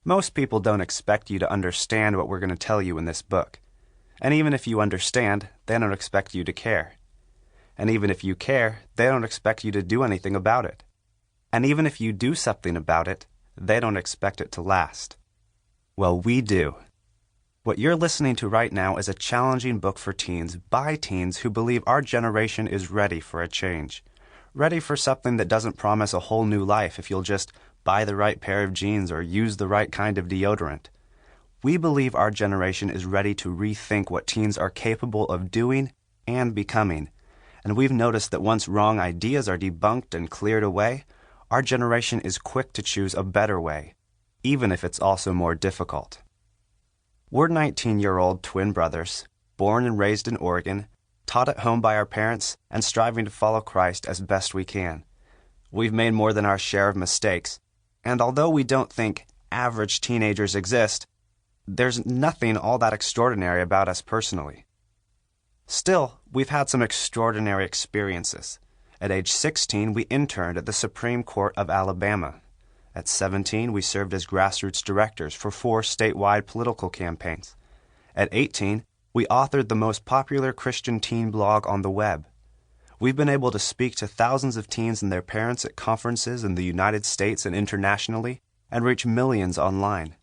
Most people don't expect you to understand what we're going to tell you in this book. And even if you understand, they don't expect you to care. And even if you care, they don't expect you to do anything about it. And even if you do something about it, they don't expect it to last. Well, we do. What you're listening to right now is a challenging book for teens by teens who believe our generation is ready for a change. Ready for something that doesn't promise a whole new life if you'll just buy the right pair of jeans or use the right kind of deodorant. We believe our generation is ready to rethink what teens are capable of doing and becoming. And we've noticed that once wrong ideas are debunked and cleared away, our generation is quick to choose a better way, even if it's also more difficult. We're 19-year-old twin brothers, born and raised in Oregon, taught at home by our parents, and striving to follow Christ as best we can. We've made more than our share of mistakes, and although we don't think average teenagers exist, there's nothing all that extraordinary about us personally. Still, we've had some extraordinary experiences. At age 16, we interned at the Supreme Court of Alabama. At 17, we served as grassroots directors for 4 statewide political campaigns. At 18, we authored the most popular Christian teen blog on the web. We've been able to speak to thousands of teens and their parents at conferences in the United States and internationally, and reach millions online.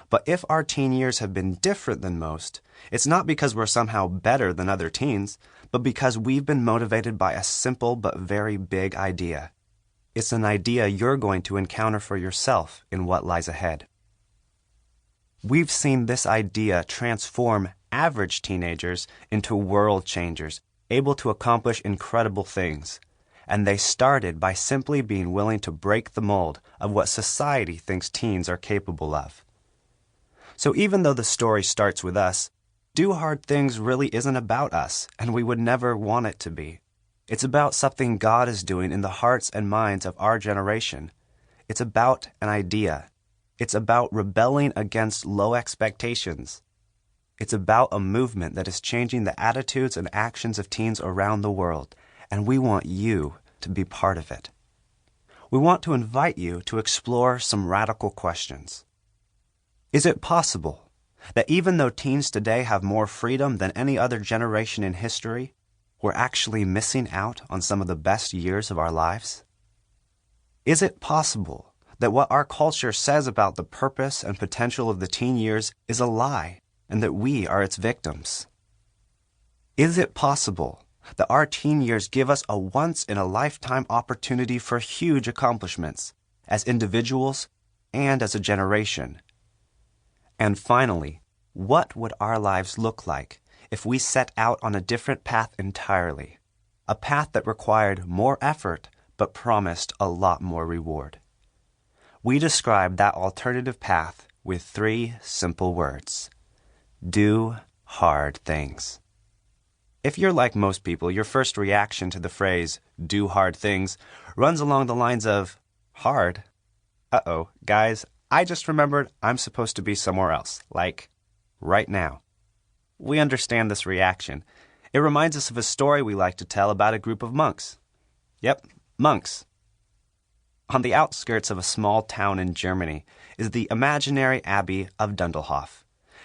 But if our teen years have been different than most, it's not because we're somehow better than other teens, but because we've been motivated by a simple but very big idea. It's an idea you're going to encounter for yourself in what lies ahead. We've seen this idea transform average teenagers into world changers, able to accomplish incredible things. And they started by simply being willing to break the mold of what society thinks teens are capable of. So even though the story starts with us, Do Hard Things really isn't about us, and we would never want it to be. It's about something God is doing in the hearts and minds of our generation. It's about an idea. It's about rebelling against low expectations. It's about a movement that is changing the attitudes and actions of teens around the world, and we want you to be part of it. We want to invite you to explore some radical questions. Is it possible that even though teens today have more freedom than any other generation in history, we're actually missing out on some of the best years of our lives? Is it possible that what our culture says about the purpose and potential of the teen years is a lie, and that we are its victims? Is it possible that our teen years give us a once-in-a-lifetime opportunity for huge accomplishments, as individuals and as a generation? And finally, what would our lives look like if we set out on a different path entirely? A path that required more effort but promised a lot more reward. We describe that alternative path with 3 simple words. Do hard things. If you're like most people, your first reaction to the phrase, do hard things, runs along the lines of, hard? Uh-oh, guys, I just remembered I'm supposed to be somewhere else, like right now. We understand this reaction. It reminds us of a story we like to tell about a group of monks. Yep, monks. On the outskirts of a small town in Germany is the imaginary Abbey of Dundelhof.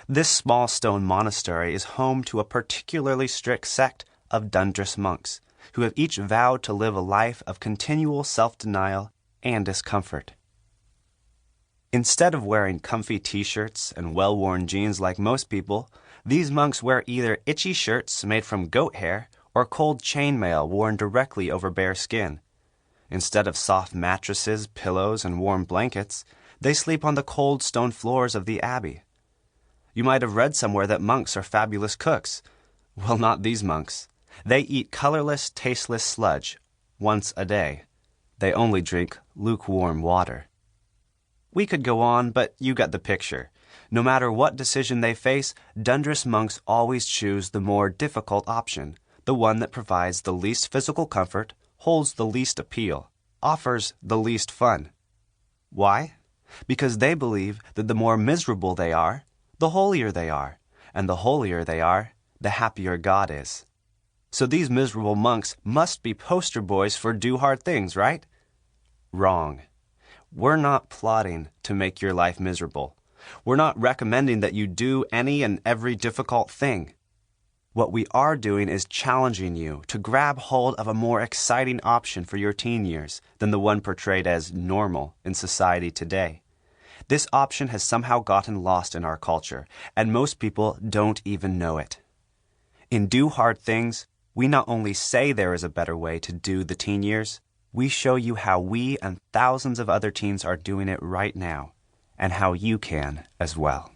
This small stone monastery is home to a particularly strict sect of Dundris monks, who have each vowed to live a life of continual self-denial and discomfort. Instead of wearing comfy t-shirts and well-worn jeans like most people, these monks wear either itchy shirts made from goat hair or cold chainmail worn directly over bare skin. Instead of soft mattresses, pillows, and warm blankets, they sleep on the cold stone floors of the abbey. You might have read somewhere that monks are fabulous cooks. Well, not these monks. They eat colorless, tasteless sludge once a day. They only drink lukewarm water. We could go on, but you get the picture. No matter what decision they face, Dundris monks always choose the more difficult option, the one that provides the least physical comfort, holds the least appeal, offers the least fun. Why? Because they believe that the more miserable they are, the holier they are, and the holier they are, the happier God is. So these miserable monks must be poster boys for do hard things, right? Wrong. We're not plotting to make your life miserable. We're not recommending that you do any and every difficult thing. What we are doing is challenging you to grab hold of a more exciting option for your teen years than the one portrayed as normal in society today. This option has somehow gotten lost in our culture, and most people don't even know it. In Do Hard Things, we not only say there is a better way to do the teen years, we show you how we and thousands of other teens are doing it right now, and how you can as well.